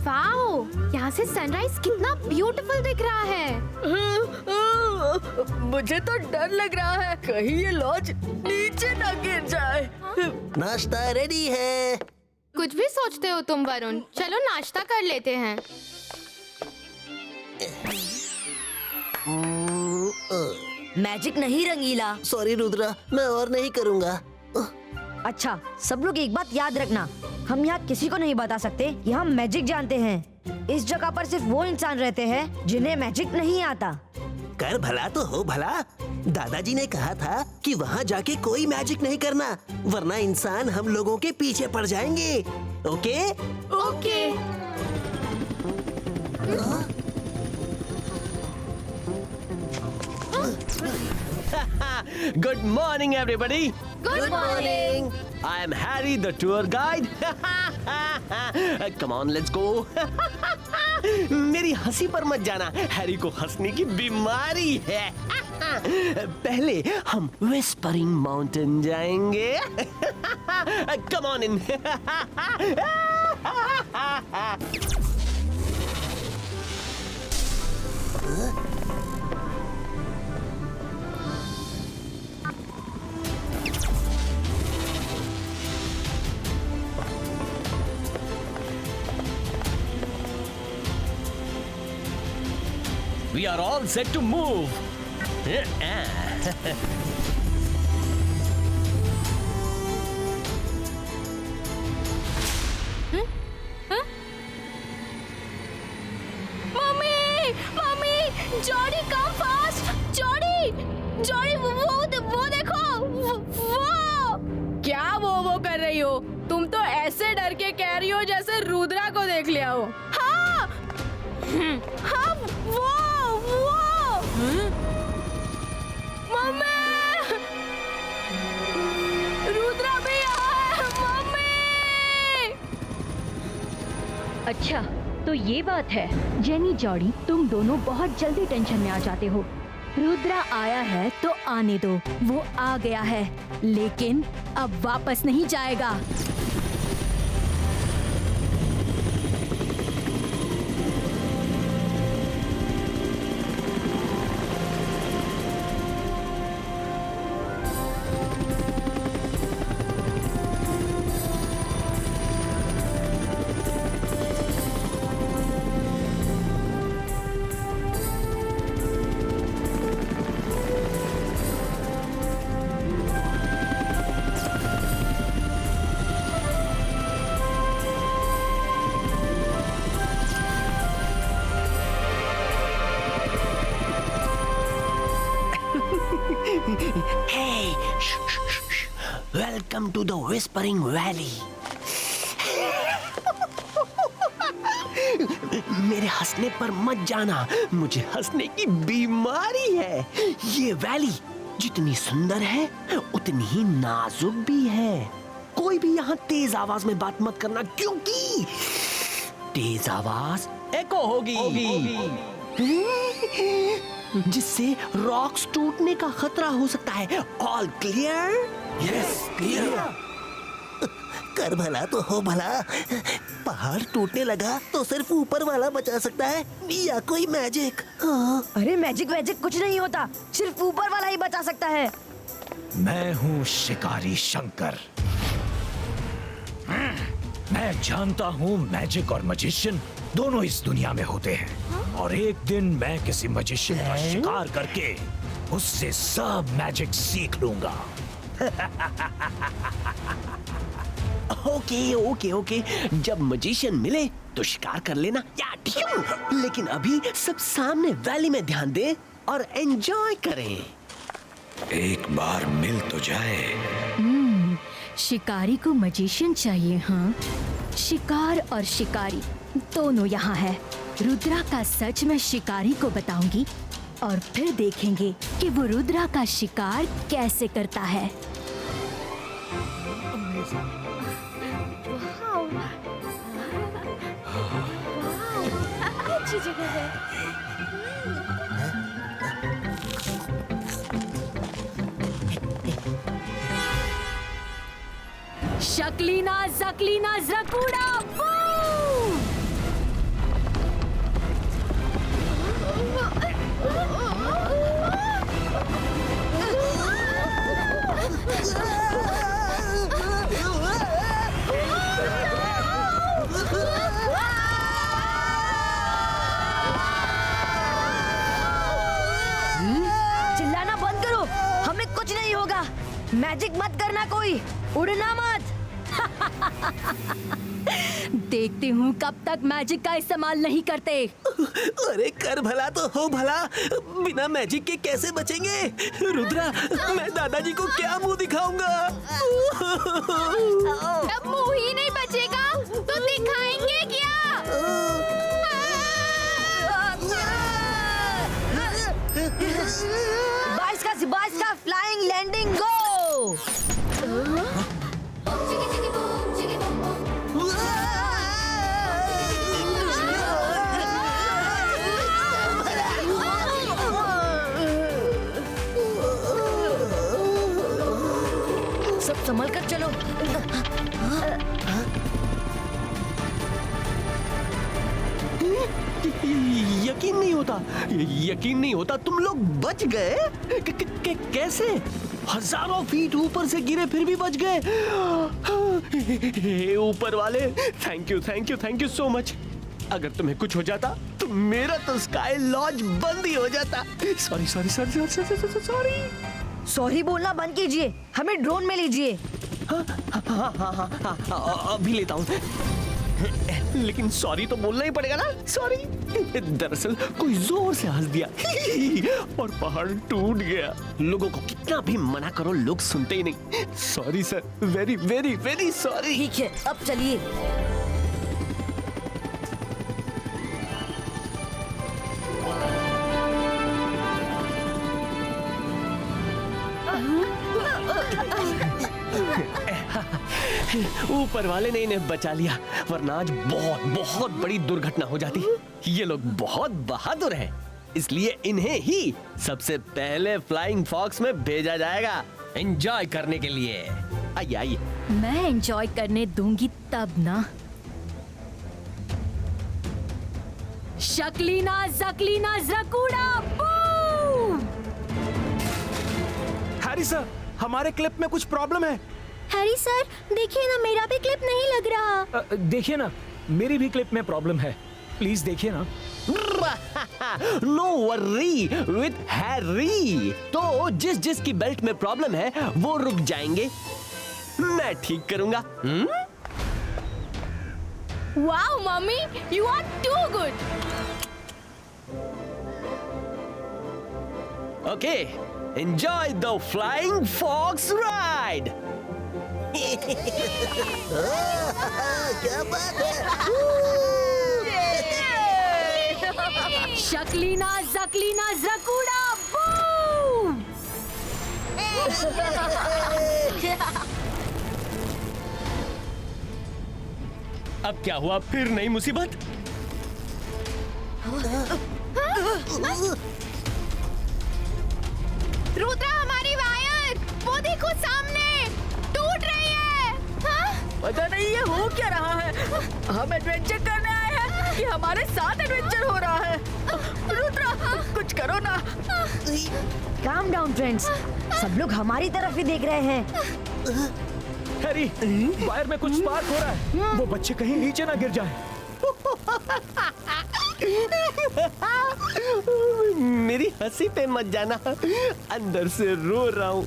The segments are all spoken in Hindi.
वाओ, यहाँ से सनराइज कितना ब्यूटीफुल दिख रहा है। मुझे तो डर लग रहा है कहीं ये लॉज नीचे ना गिर जाए। नाश्ता रेडी है। कुछ भी सोचते हो तुम वरुण, चलो नाश्ता कर लेते हैं। मैजिक नहीं रंगीला। सॉरी रुद्रा, मैं और नहीं करूँगा। अच्छा, सब लोग एक बात याद रखना, हम यहाँ किसी को नहीं बता सकते कि हम मैजिक जानते हैं। इस जगह पर सिर्फ वो इंसान रहते हैं जिन्हें मैजिक नहीं आता। कर भला तो हो भला। दादाजी ने कहा था कि वहाँ जाके कोई मैजिक नहीं करना, वरना इंसान हम लोगों के पीछे पड़ जाएंगे। Okay? Okay. Good morning, everybody. Good morning. I am Harry, the tour guide. Come on, let's go. मेरी हंसी पर मत जाना, हैरी को हंसने की बीमारी है। पहले हम विस्परिंग माउंटेन जाएंगे। Come on in. We are all set to move. Mummy, mummy, Jordi come fast. Jordi, Jordi, वो देखो, वो। क्या वो कर रही हो? तुम तो ऐसे डर के कह रही हो जैसे रुद्रा को देख लिया हो। हाँ, हाँ, वो। मम्मी, रुद्रा भी यहाँ है। मम्मी। अच्छा, तो ये बात है। जेनी, जॉडी, तुम दोनों बहुत जल्दी टेंशन में आ जाते हो। रुद्रा आया है तो आने दो, वो आ गया है, लेकिन अब वापस नहीं जाएगा। Hey, shh. Welcome to the Whispering Valley. मेरे हंसने पर मत जाना, मुझे हंसने की बीमारी है। ये वैली जितनी सुंदर है उतनी ही नाजुक भी है। कोई भी यहाँ तेज आवाज में बात मत करना, क्योंकि तेज आवाज एको होगी। जिससे रॉक्स टूटने का खतरा हो सकता है। All clear? Yes, clear. कर भला तो हो भला। पहाड़ टूटने लगा तो सिर्फ ऊपर वाला बचा सकता है, या कोई मैजिक। हाँ। अरे मैजिक कुछ नहीं होता, सिर्फ ऊपर वाला ही बचा सकता है। मैं हूँ शिकारी शंकर। मैं जानता हूँ मैजिक और मैजिशियन दोनों इस दुनिया में होते हैं, और एक दिन मैं किसी मैजिशियन का शिकार करके उससे सब मैजिक सीख लूंगा। ओके। जब मैजिशियन मिले तो शिकार कर लेना या लेकिन अभी सब सामने वैली में ध्यान दें और एंजॉय करें। एक बार मिल तो जाए। शिकारी को मैजिशियन चाहिए। हाँ, शिकार और शिकारी दोनों यहाँ है। रुद्रा का सच मैं शिकारी को बताऊंगी और फिर देखेंगे कि वो रुद्रा का शिकार कैसे करता है। अच्छी जगह है। शक्लीना जकलीना जकूड़ा बूम! चिल्लाना बंद करो, हमें कुछ नहीं होगा। मैजिक मत करना, कोई उड़ना मत। देखती हूँ कब तक मैजिक का इस्तेमाल नहीं करते। अरे कर भला तो हो भला, बिना मैजिक के कैसे बचेंगे? रुद्रा, मैं दादाजी को क्या मुंह दिखाऊंगा? अब मुंह ही नहीं बचेगा तो दिखाएंगे क्या? बाइस का फ्लाइंग लैंडिंग गो। सब संभल कर चलो। यकीन नहीं होता तुम लोग बच गए। कैसे? हजारों फीट ऊपर से गिरे फिर भी बच गए। हे ऊपर वाले, थैंक यू सो मच। अगर तुम्हें कुछ हो जाता तो मेरा तो स्काई लॉज बंद ही हो जाता। सॉरी। सॉरी बोलना बंद कीजिए, हमें ड्रोन में लीजिए। हाँ, अभी लेता हूँ। लेकिन सॉरी तो बोलना ही पड़ेगा ना। सॉरी। दरअसल कोई जोर से हंस दिया और पहाड़ टूट गया। लोगों को कितना भी मना करो, लोग सुनते ही नहीं। Sorry sir, very very very sorry. ठीक है, अब चलिए। ऊपर वाले ने इन्हें बचा लिया, वरना आज बहुत बहुत बड़ी दुर्घटना हो जाती। ये लोग बहुत बहादुर हैं, इसलिए इन्हें ही सबसे पहले फ्लाइंग फॉक्स में भेजा जाएगा एंजॉय करने के लिए। आइए आइए। मैं एंजॉय करने दूंगी तब ना। शक्लीना जकलीना जकूड़ा बूम! हैरी सर, हमारे क्लिप में कुछ प्रॉब्लम है। हैरी सर, देखिए ना, मेरा भी क्लिप नहीं लग रहा। देखिए ना, मेरी भी क्लिप में प्रॉब्लम है, प्लीज देखिए ना। No worry with Harry. तो जिस की बेल्ट में प्रॉब्लम है वो रुक जाएंगे, मैं ठीक करूंगा। Wow mummy, you are too good. Okay, enjoy the flying fox ride. क्या बात है? शक्लीना जकलीना जकूड़ा बूम! अब क्या हुआ? फिर नई मुसीबत? रुद्रा, हमारी वायर वो देखो सामने टूट रही है। हाँ? पता नहीं ये हो क्या रहा है। हम एडवेंचर करने आए हैं कि हमारे साथ एडवेंचर हो रहा है। रुद्रा, कुछ करो ना। काम डाउन फ्रेंड्स, सब लोग हमारी तरफ ही देख रहे हैं। हैरी, वायर में कुछ स्पार्क हो रहा है, वो बच्चे कहीं नीचे ना गिर जाए। मेरी हंसी पे मत जाना, अंदर से रो रहा हूँ।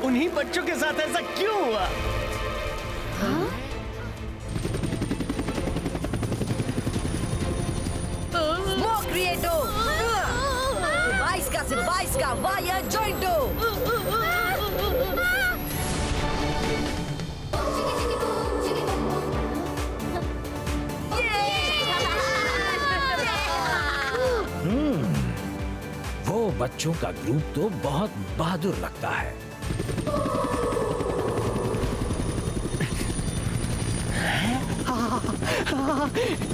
उन्हीं बच्चों के साथ ऐसा क्यों हुआ? स्मोक क्रिएटो, बाइस का वायर जॉइंटो। वो बच्चों का ग्रुप तो बहुत बहादुर लगता है।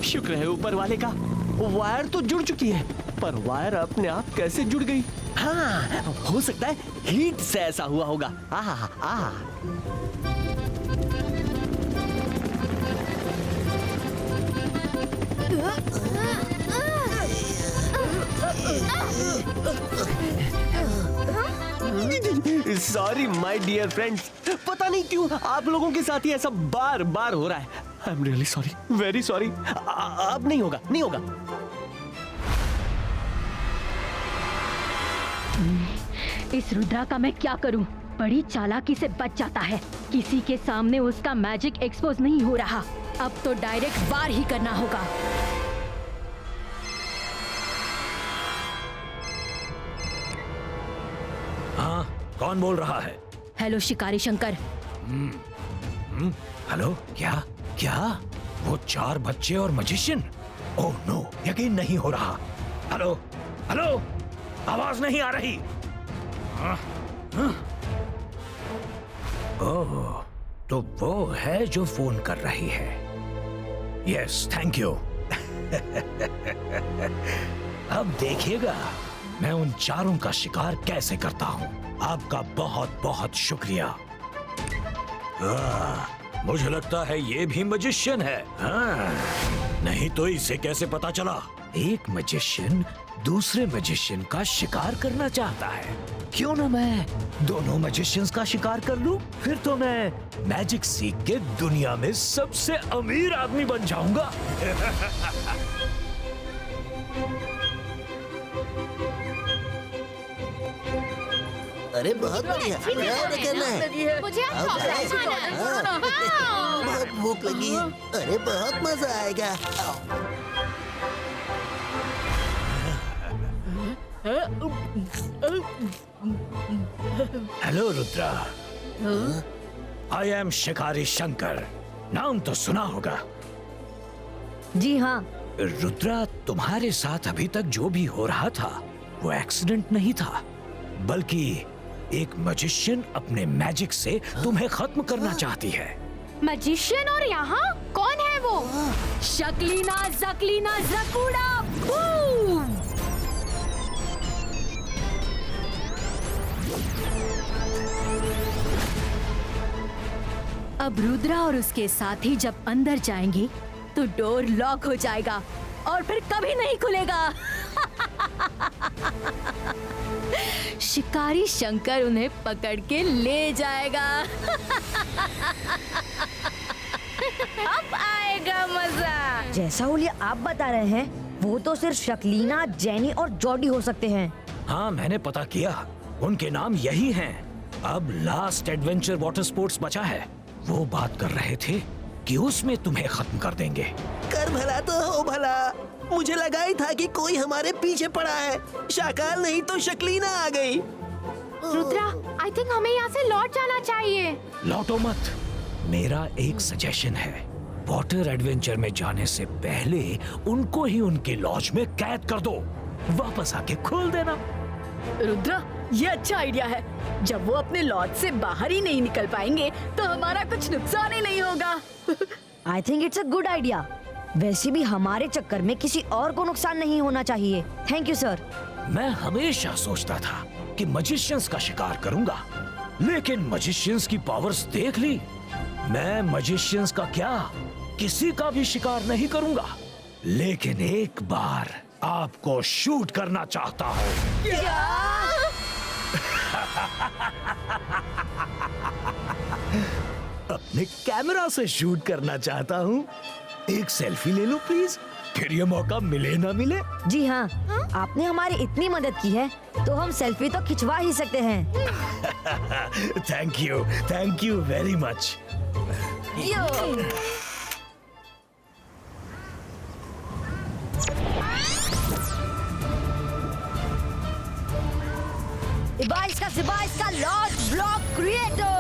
शुक्र है ऊपर वाले का, वायर तो जुड़ चुकी है, पर वायर अपने आप कैसे जुड़ गई? हाँ, हो सकता है हीट से ऐसा हुआ होगा। सॉरी माय डियर फ्रेंड्स, पता नहीं क्यों आप लोगों के साथ ही ऐसा बार बार हो रहा है। I am really sorry, very sorry. अब नहीं होगा, नहीं होगा। इस रुद्रा का मैं क्या करूं? बड़ी चालाकी से बच जाता है। किसी के सामने उसका मैजिक एक्सपोज नहीं हो रहा। अब तो डायरेक्ट वार ही करना होगा। हाँ, कौन बोल रहा है? हेलो शिकारी शंकर। हेलो, क्या क्या? वो 4 बच्चे और मजिशियन? ओह नो, यकीन नहीं हो रहा। हेलो हेलो, आवाज नहीं आ रही। ओह, तो वो है जो फोन कर रही है। Yes, thank you. अब देखिएगा मैं उन 4 का शिकार कैसे करता हूँ। आपका बहुत बहुत शुक्रिया। मुझे लगता है ये भी मजिशियन है। हाँ, नहीं तो इसे कैसे पता चला? एक मजिशियन दूसरे मजिशियन का शिकार करना चाहता है। क्यों ना मैं दोनों मजिशियंस का शिकार कर लूं? फिर तो मैं मैजिक सीख के दुनिया में सबसे अमीर आदमी बन जाऊंगा। अरे बहुत बढ़िया, क्या ऑर्डर करना है? मुझे आप चॉकलेट खाना है। वाह! बहुत भूख लगी है। अरे बहुत मजा आएगा। हेलो रुद्रा, आई एम शिकारी शंकर। नाम तो सुना होगा। जी हाँ। रुद्रा, तुम्हारे साथ अभी तक जो भी हो रहा था वो एक्सीडेंट नहीं था, बल्कि एक मजिशियन अपने मैजिक से तुम्हें खत्म करना चाहती है। मजिशियन? और यहाँ कौन है वो? शकलीना जकलीना जकूड़ा बूम! अब रुद्रा और उसके साथी जब अंदर जाएंगे तो डोर लॉक हो जाएगा और फिर कभी नहीं खुलेगा। शिकारी शंकर उन्हें पकड़ के ले जाएगा। अब आएगा मजा। जैसा उलिया आप बता रहे हैं, वो तो सिर्फ शकलीना, जेनी और जॉडी हो सकते हैं। हाँ, मैंने पता किया, उनके नाम यही हैं। अब लास्ट एडवेंचर वाटर स्पोर्ट्स बचा है। वो बात कर रहे थे कि उसमें तुम्हें खत्म कर देंगे। कर भला तो हो भला। मुझे लगा ही था कि कोई हमारे पीछे पड़ा है। शाकाल नहीं तो शकलीना आ गई। रुद्रा, आई थिंक हमें यहाँ से लौट जाना चाहिए। लौटो मत। मेरा एक सजेशन है, वाटर एडवेंचर में जाने से पहले उनको ही उनके लॉज में कैद कर दो, वापस आके खोल देना। रुद्रा, ये अच्छा आइडिया है। जब वो अपने लॉज से बाहर ही नहीं निकल पाएंगे तो हमारा कुछ नुकसान ही नहीं होगा। I think it's a good idea. वैसे भी हमारे चक्कर में किसी और को नुकसान नहीं होना चाहिए। Thank you sir. मैं हमेशा सोचता था कि मजिशियंस का शिकार करूंगा, लेकिन मजिशियंस की पावर्स देख ली। मैं मजिशियंस का क्या, किसी का भी शिकार नहीं करूंगा, लेकिन एक बार आपको शूट करना चाहता हूँ। अपने कैमरा से शूट करना चाहता हूँ। एक सेल्फी ले लो प्लीज, फिर ये मौका मिले ना मिले। जी हाँ, आपने हमारी इतनी मदद की है तो हम सेल्फी तो खिंचवा ही सकते हैं। Thank you very much. Ibaiska का लॉर्ड ब्लॉक क्रिएटो।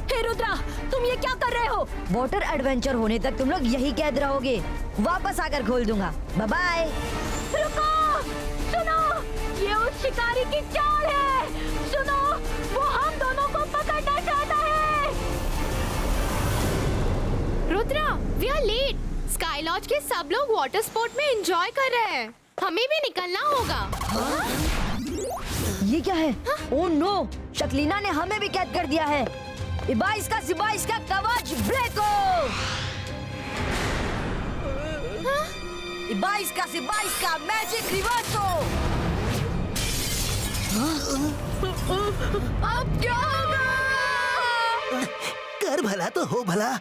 हे रुद्रा, तुम ये क्या कर रहे हो? वाटर एडवेंचर होने तक तुम लोग यही कैद रहोगे। वापस आकर खोल दूंगा। Bye bye. रुको, सुनो, ये उस शिकारी की चाल है। सुनो, वो हम दोनों को पकड़ना चाहता है। Rudra, we are late. Sky lodge के सब लोग वाटर स्पोर्ट में एंजॉय कर रहे हैं। हमें भी निकलना होगा। ये क्या है? ओह नो, शक्लीना ने हमें भी कैद कर दिया है। 22 का कवच ब्रेको। 22 का मैजिक रिवर्सो। अब क्या होगा? कर भला तो हो भला।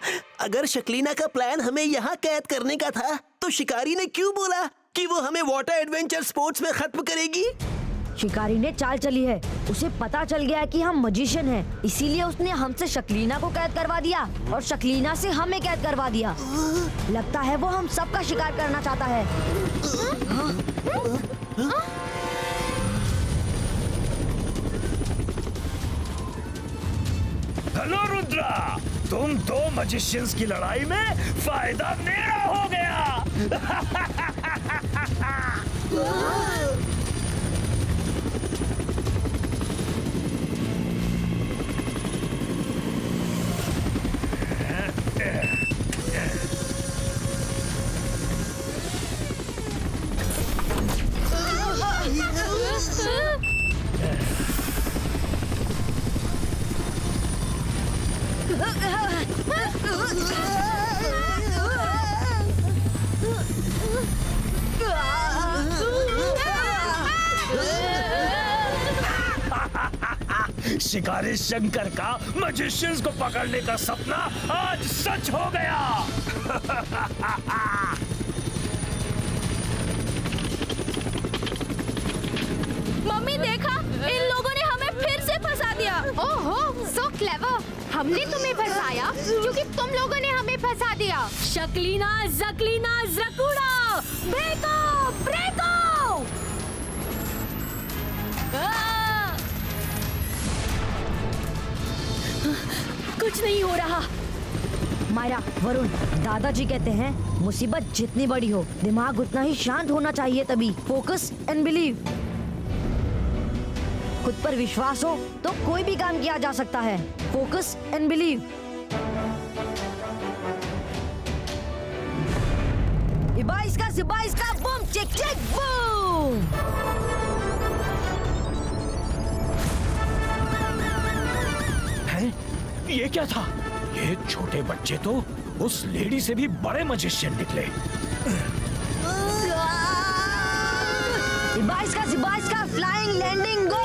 अगर शक्लीना का प्लान हमें यहाँ कैद करने का था तो शिकारी ने क्यों बोला कि वो हमें वाटर एडवेंचर स्पोर्ट्स में खत्म करेगी? शिकारी ने चाल चली है। उसे पता चल गया है कि हम मजिशियन हैं, इसीलिए उसने हमसे शक्लीना को कैद करवा दिया और शक्लीना से हमें कैद करवा दिया। लगता है वो हम सबका शिकार करना चाहता है। हेलो रुद्रा, तुम दो मजिशियंस की लड़ाई में फायदा मेरा हो गया। शिकारी शंकर का मजिशियंस को पकड़ने का सपना आज सच हो गया। मम्मी देखा, इन लोगों ने हमें फिर से फंसा दिया। ओहो, सो क्लेवर। हमने तुम्हें फंसाया क्योंकि तुम लोगों ने हमें फंसा दिया। शक्लीना जकलीना जकूड़ा ब्रेको ब्रेको। कुछ नहीं हो रहा। मायरा, वरुण, दादाजी कहते हैं मुसीबत जितनी बड़ी हो दिमाग उतना ही शांत होना चाहिए। तभी फोकस एंड बिलीव। खुद पर विश्वास हो तो कोई भी काम किया जा सकता है। Focus and believe. इबाइस का बूम चेक चेक बूम। हैं? ये क्या था? ये छोटे बच्चे तो उस लेडी से भी बड़े मजिशियन निकले। इबाइस का फ्लाइंग लैंडिंग गो।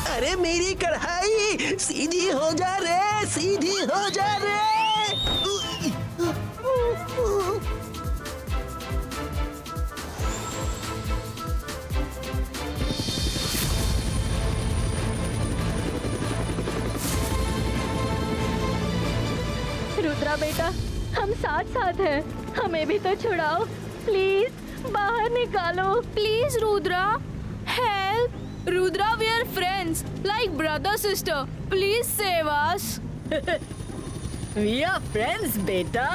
अरे मेरी कढ़ाई सीधी हो जा रे, सीधी हो जा रे। रुद्रा बेटा, हम साथ साथ हैं, हमें भी तो छुड़ाओ प्लीज, बाहर निकालो please Rudra, help. Rudra, we are friends like brother sister, please save us. We are friends बेटा।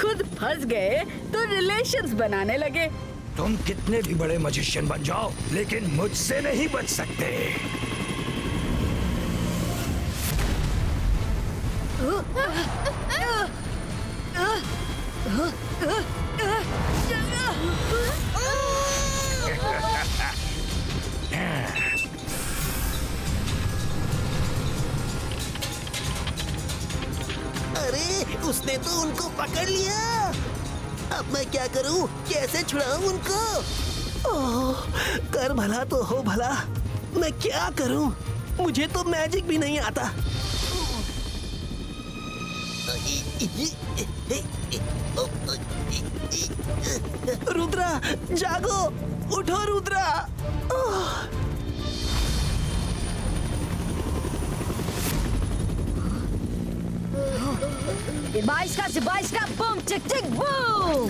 खुद फंस गए तो रिलेशंस बनाने लगे। तुम कितने भी बड़े मजिशियन बन जाओ लेकिन मुझसे नहीं बच सकते। अरे उसने तो उनको पकड़ लिया। अब मैं क्या करूं? कैसे छुड़ाऊं उनको? ओह, कर भला तो हो भला। मैं क्या करूं? मुझे तो मैजिक भी नहीं आता। रुद्रा, जागो, उठो रुद्रा। इबाइस का बूम चिक चिक बूम।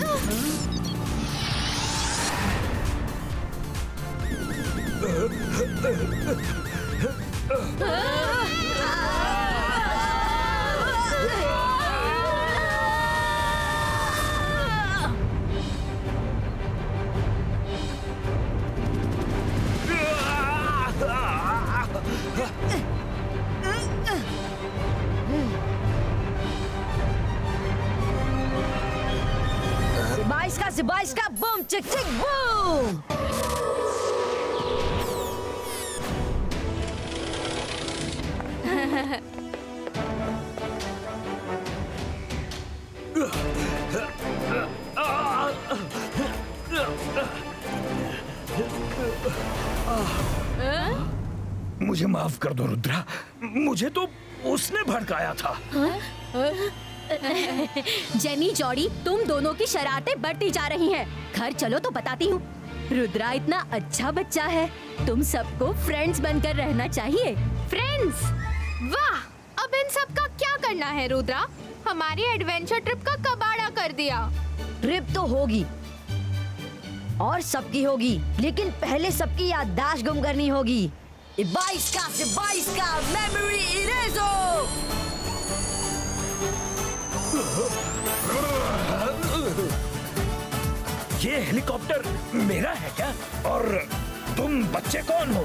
से 22 का बूम चिक चिक बूम। मुझे माफ कर दो रुद्रा, मुझे तो उसने भड़काया था। जेनी जॉडी, तुम दोनों की शरारतें बढ़ती जा रही हैं। घर चलो तो बताती हूँ। रुद्रा इतना अच्छा बच्चा है, तुम सबको फ्रेंड्स बनकर रहना चाहिए। फ्रेंड्स, वाह! अब इन सब का क्या करना है रुद्रा? हमारी एडवेंचर ट्रिप का कबाड़ा कर दिया। ट्रिप तो होगी और सबकी होगी, लेकिन पहले सबकी याददाश्त गुम करनी होगी। 22 का से 22 का मेमोरी इरेजो। ये हेलीकॉप्टर मेरा है क्या? और तुम बच्चे कौन हो?